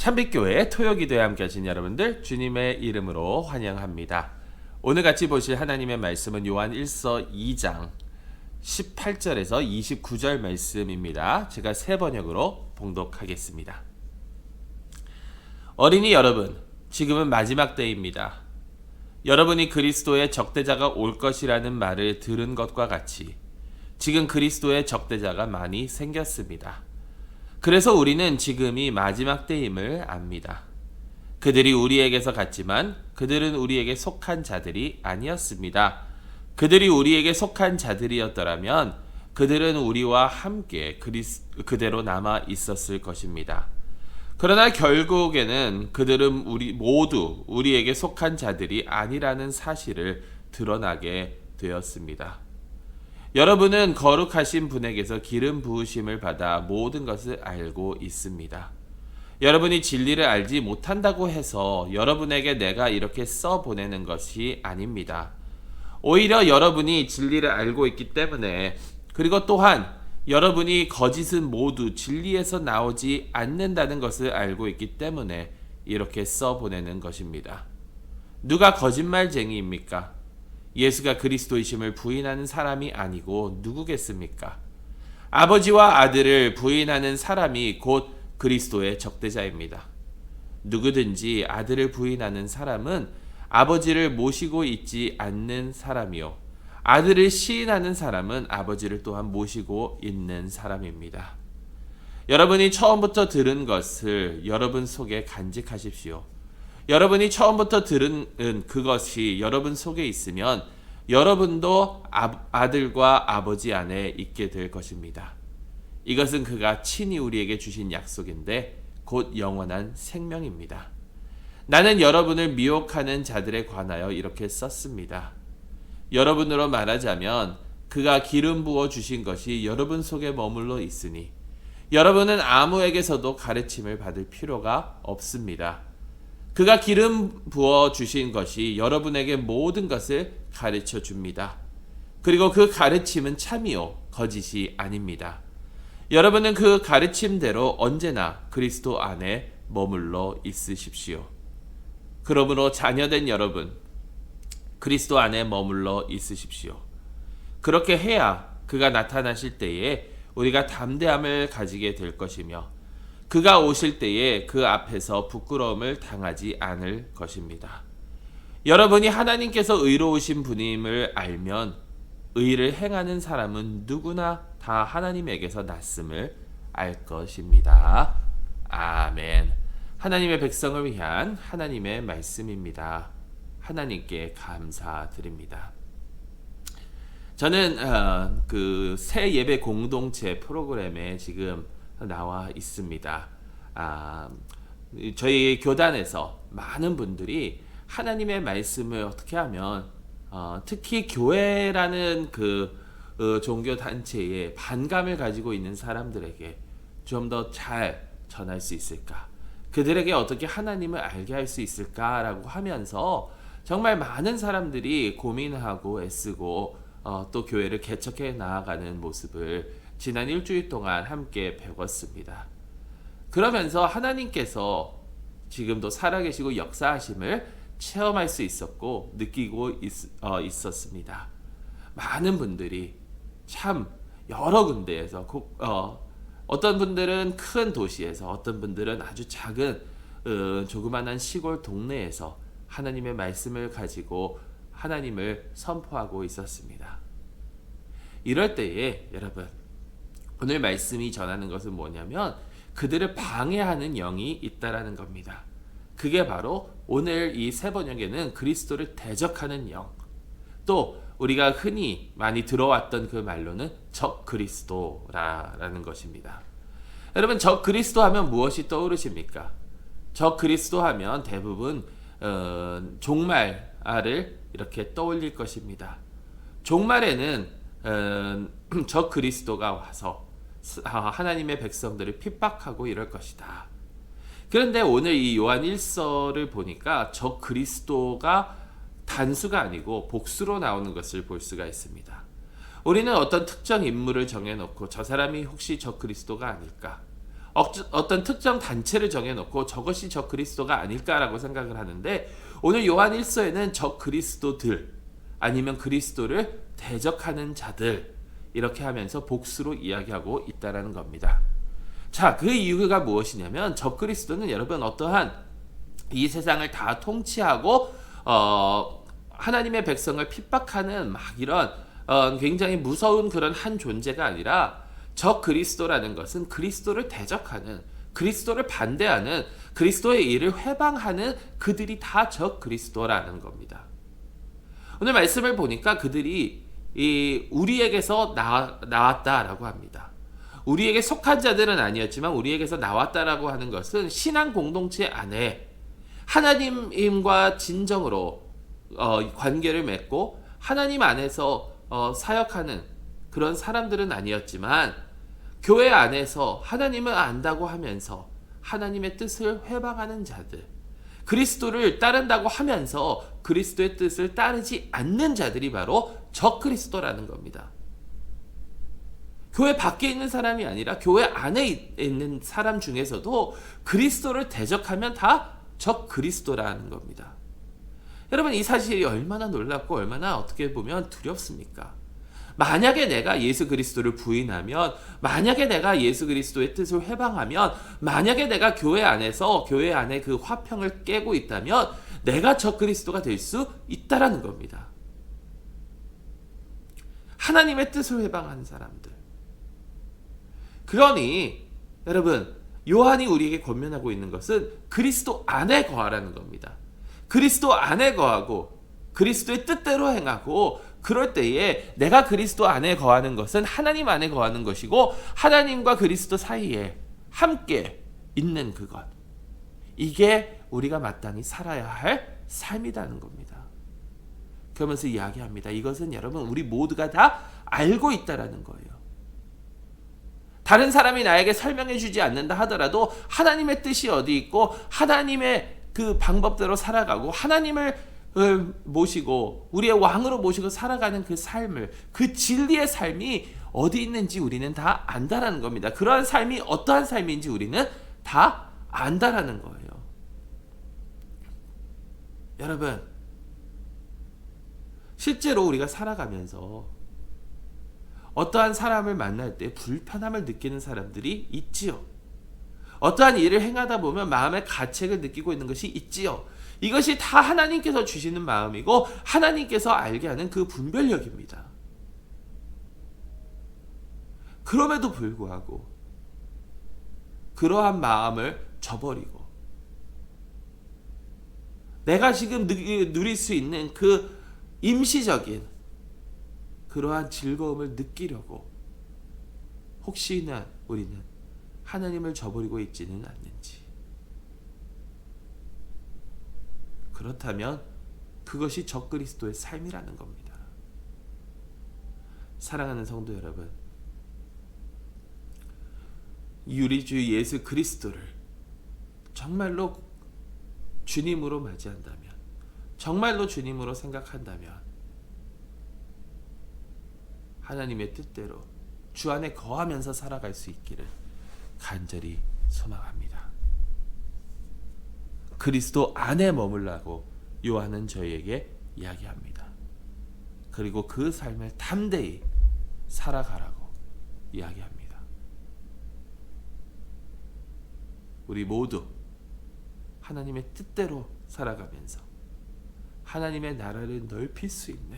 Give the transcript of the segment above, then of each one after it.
참빛교회 토요기도에 함께 하신 여러분들 주님의 이름으로 환영합니다. 오늘 같이 보실 하나님의 말씀은 요한 1서 2장 18절에서 29절 말씀입니다. 제가 새 번역으로 봉독하겠습니다. 어린이 여러분, 지금은 마지막 때입니다. 여러분이 그리스도의 적대자가 올 것이라는 말을 들은 것과 같이 지금 그리스도의 적대자가 많이 생겼습니다. 그래서 우리는 지금이 마지막 때임을 압니다. 그들이 우리에게서 갔지만 그들은 우리에게 속한 자들이 아니었습니다. 그들이 우리에게 속한 자들이었더라면 그들은 우리와 함께 그대로 남아 있었을 것입니다. 그러나 결국에는 그들은 모두 우리에게 속한 자들이 아니라는 사실을 드러나게 되었습니다. 여러분은 거룩하신 분에게서 기름 부으심을 받아 모든 것을 알고 있습니다. 여러분이 진리를 알지 못한다고 해서 여러분에게 내가 이렇게 써보내는 것이 아닙니다. 오히려 여러분이 진리를 알고 있기 때문에, 그리고 또한 여러분이 거짓은 모두 진리에서 나오지 않는다는 것을 알고 있기 때문에 이렇게 써보내는 것입니다. 누가 거짓말쟁이입니까? 예수가 그리스도이심을 부인하는 사람이 아니고 누구겠습니까? 아버지와 아들을 부인하는 사람이 곧 그리스도의 적대자입니다. 누구든지 아들을 부인하는 사람은 아버지를 모시고 있지 않는 사람이요, 아들을 시인하는 사람은 아버지를 또한 모시고 있는 사람입니다. 여러분이 처음부터 들은 것을 여러분 속에 간직하십시오. 여러분이 처음부터 들은 그것이 여러분 속에 있으면 여러분도 아들과 아버지 안에 있게 될 것입니다. 이것은 그가 친히 우리에게 주신 약속인데 곧 영원한 생명입니다. 나는 여러분을 미혹하는 자들에 관하여 이렇게 썼습니다. 여러분으로 말하자면 그가 기름 부어 주신 것이 여러분 속에 머물러 있으니 여러분은 아무에게서도 가르침을 받을 필요가 없습니다. 그가 기름 부어 주신 것이 여러분에게 모든 것을 가르쳐 줍니다. 그리고 그 가르침은 참이요 거짓이 아닙니다. 여러분은 그 가르침대로 언제나 그리스도 안에 머물러 있으십시오. 그러므로 자녀된 여러분, 그리스도 안에 머물러 있으십시오. 그렇게 해야 그가 나타나실 때에 우리가 담대함을 가지게 될 것이며 그가 오실 때에 그 앞에서 부끄러움을 당하지 않을 것입니다. 여러분이 하나님께서 의로우신 분임을 알면 의를 행하는 사람은 누구나 다 하나님에게서 났음을 알 것입니다. 아멘. 하나님의 백성을 위한 하나님의 말씀입니다. 하나님께 감사드립니다. 저는 그 새 예배 공동체 프로그램에 지금 나와 있습니다. 저희 교단에서 많은 분들이 하나님의 말씀을 어떻게 하면 특히 교회라는 그 종교 단체에 반감을 가지고 있는 사람들에게 좀 더 잘 전할 수 있을까? 그들에게 어떻게 하나님을 알게 할 수 있을까라고 하면서 정말 많은 사람들이 고민하고 애쓰고 또 교회를 개척해 나아가는 모습을 지난 일주일 동안 함께 배웠습니다. 그러면서 하나님께서 지금도 살아계시고 역사하심을 체험할 수 있었고 느끼고 있었습니다. 많은 분들이 참 여러 군데에서 어떤 분들은 큰 도시에서, 어떤 분들은 아주 작은 조그만한 시골 동네에서 하나님의 말씀을 가지고 하나님을 선포하고 있었습니다. 이럴 때에 여러분, 오늘 말씀이 전하는 것은 뭐냐면 그들을 방해하는 영이 있다라는 겁니다. 그게 바로 오늘 이 새 번역에는 그리스도를 대적하는 영, 또 우리가 흔히 많이 들어왔던 그 말로는 적 그리스도라는 것입니다. 여러분, 적 그리스도 하면 무엇이 떠오르십니까? 적 그리스도 하면 대부분 종말을 이렇게 떠올릴 것입니다. 종말에는 적 그리스도가 와서 하나님의 백성들을 핍박하고 이럴 것이다. 그런데 오늘 이 요한 1서를 보니까 적 그리스도가 단수가 아니고 복수로 나오는 것을 볼 수가 있습니다. 우리는 어떤 특정 인물을 정해놓고 저 사람이 혹시 적 그리스도가 아닐까? 어떤 특정 단체를 정해놓고 저것이 적 그리스도가 아닐까라고 생각을 하는데, 오늘 요한 1서에는 적 그리스도들 아니면 그리스도를 대적하는 자들 이렇게 하면서 복수로 이야기하고 있다라는 겁니다. 자, 그 이유가 무엇이냐면 적 그리스도는 여러분 어떠한 이 세상을 다 통치하고 하나님의 백성을 핍박하는 막 이런 굉장히 무서운 그런 한 존재가 아니라, 적 그리스도라는 것은 그리스도를 대적하는, 그리스도를 반대하는, 그리스도의 일을 회방하는 그들이 다 적 그리스도라는 겁니다. 오늘 말씀을 보니까 그들이 우리에게서 나왔다라고 합니다. 우리에게 속한 자들은 아니었지만 우리에게서 나왔다라고 하는 것은 신앙 공동체 안에 하나님과 진정으로 관계를 맺고 하나님 안에서 사역하는 그런 사람들은 아니었지만, 교회 안에서 하나님을 안다고 하면서 하나님의 뜻을 회방하는 자들, 그리스도를 따른다고 하면서 그리스도의 뜻을 따르지 않는 자들이 바로 적 그리스도라는 겁니다. 교회 밖에 있는 사람이 아니라 교회 안에 있는 사람 중에서도 그리스도를 대적하면 다 적 그리스도라는 겁니다. 여러분, 이 사실이 얼마나 놀랍고 얼마나 어떻게 보면 두렵습니까? 만약에 내가 예수 그리스도를 부인하면, 만약에 내가 예수 그리스도의 뜻을 회방하면, 만약에 내가 교회 안에 그 화평을 깨고 있다면 내가 적 그리스도가 될 수 있다라는 겁니다. 하나님의 뜻을 회방하는 사람들. 그러니 여러분, 요한이 우리에게 권면하고 있는 것은 그리스도 안에 거하라는 겁니다. 그리스도 안에 거하고 그리스도의 뜻대로 행하고, 그럴 때에 내가 그리스도 안에 거하는 것은 하나님 안에 거하는 것이고, 하나님과 그리스도 사이에 함께 있는 그것, 이게 우리가 마땅히 살아야 할 삶이라는 겁니다. 그러면서 이야기합니다. 이것은 여러분 우리 모두가 다 알고 있다라는 거예요. 다른 사람이 나에게 설명해 주지 않는다 하더라도 하나님의 뜻이 어디 있고 하나님의 그 방법대로 살아가고 하나님을 모시고 우리의 왕으로 모시고 살아가는 그 삶을, 그 진리의 삶이 어디 있는지 우리는 다 안다라는 겁니다. 그러한 삶이 어떠한 삶인지 우리는 다 안다라는 거예요. 여러분, 실제로 우리가 살아가면서 어떠한 사람을 만날 때 불편함을 느끼는 사람들이 있지요. 어떠한 일을 행하다 보면 마음의 가책을 느끼고 있는 것이 있지요. 이것이 다 하나님께서 주시는 마음이고 하나님께서 알게 하는 그 분별력입니다. 그럼에도 불구하고 그러한 마음을 저버리고 내가 지금 누릴 수 있는 그 임시적인 그러한 즐거움을 느끼려고 혹시나 우리는 하나님을 저버리고 있지는 않는지. 그렇다면 그것이 적그리스도의 삶이라는 겁니다. 사랑하는 성도 여러분, 우리 주 예수 그리스도를 정말로 주님으로 맞이한다면, 정말로 주님으로 생각한다면 하나님의 뜻대로 주 안에 거하면서 살아갈 수 있기를 간절히 소망합니다. 그리스도 안에 머물라고 요한은 저희에게 이야기합니다. 그리고 그 삶을 담대히 살아가라고 이야기합니다. 우리 모두 하나님의 뜻대로 살아가면서 하나님의 나라를 넓힐 수 있는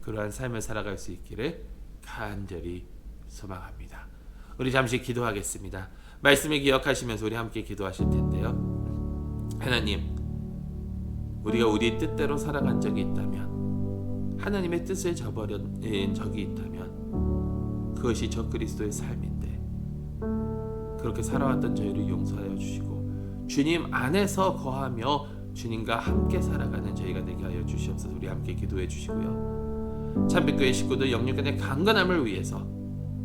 그러한 삶을 살아갈 수 있기를 간절히 소망합니다. 우리 잠시 기도하겠습니다. 말씀을 기억하시면서 우리 함께 기도하실 텐데요. 하나님, 우리가 우리 뜻대로 살아간 적이 있다면, 하나님의 뜻을 저버린 적이 있다면 그것이 적그리스도의 삶인데, 그렇게 살아왔던 저희를 용서하여 주시고 주님 안에서 거하며 주님과 함께 살아가는 저희가 되게 하여 주시옵소서. 우리 함께 기도해 주시고요. 참빛교회 식구들 영육간의 강건함을 위해서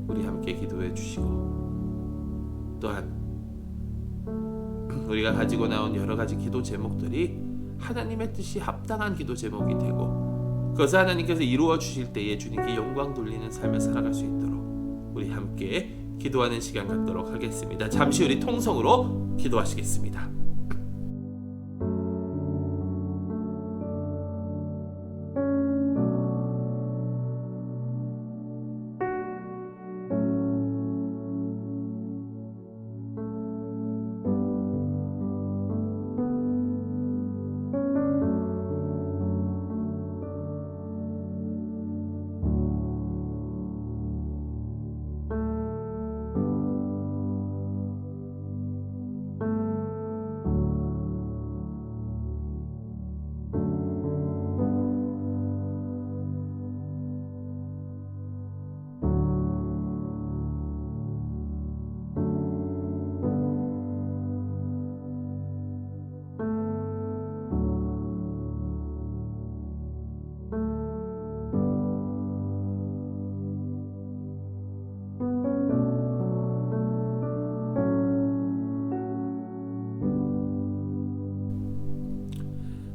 우리 함께 기도해 주시고, 또한 우리가 가지고 나온 여러 가지 기도 제목들이 하나님의 뜻이 합당한 기도 제목이 되고 그것을 하나님께서 이루어 주실 때에 주님께 영광 돌리는 삶을 살아갈 수 있도록 우리 함께 기도하는 시간 갖도록 하겠습니다. 잠시 우리 통성으로 기도하시겠습니다.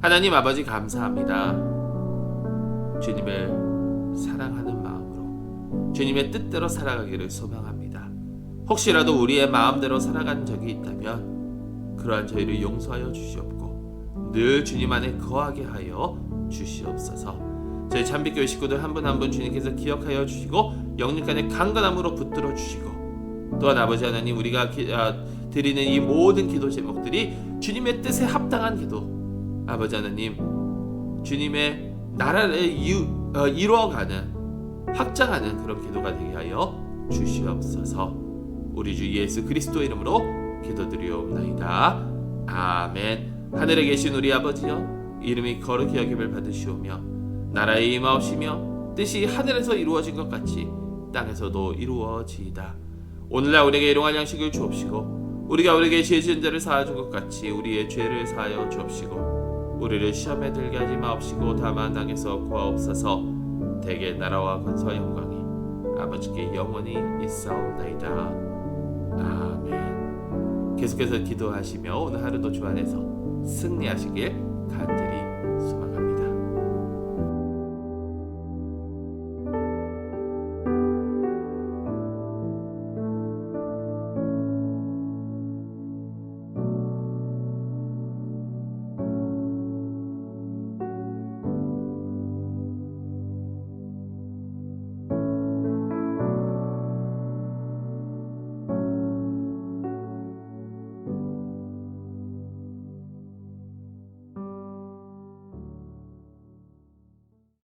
하나님 아버지 감사합니다. 주님을 사랑하는 마음으로 주님의 뜻대로 살아가기를 소망합니다. 혹시라도 우리의 마음대로 살아간 적이 있다면 그러한 저희를 용서하여 주시옵고 늘 주님 안에 거하게 하여 주시옵소서. 저희 참빛교회 식구들 한 분 한 분 주님께서 기억하여 주시고 영육간의 강건함으로 붙들어 주시고 또한 아버지 하나님 우리가 드리는 이 모든 기도 제목들이 주님의 뜻에 합당한 기도, 아버지 하나님 주님의 나라를 이루어가는 확장하는 그런 기도가 되게 하여 주시옵소서. 우리 주 예수 그리스도의 이름으로 기도드리옵나이다. 아멘. 하늘에 계신 우리 아버지여, 이름이 거룩히 여김을 받으시오며 나라에 임하옵시며 뜻이 하늘에서 이루어진 것 같이 땅에서도 이루어지이다. 오늘날 우리에게 일용할 양식을 주옵시고 우리가 우리에게 죄 지은 자를 사하준 것 같이 우리의 죄를 사하여 주옵시고 우리를 시험에 들게 하지 마옵시고 다만 악에서 구하옵소서. 대개 나라와 권세와 영광이 아버지께 영원히 있사옵나이다. 아멘. 계속해서 기도하시며 오늘 하루도 주 안에서 승리하시길 간절히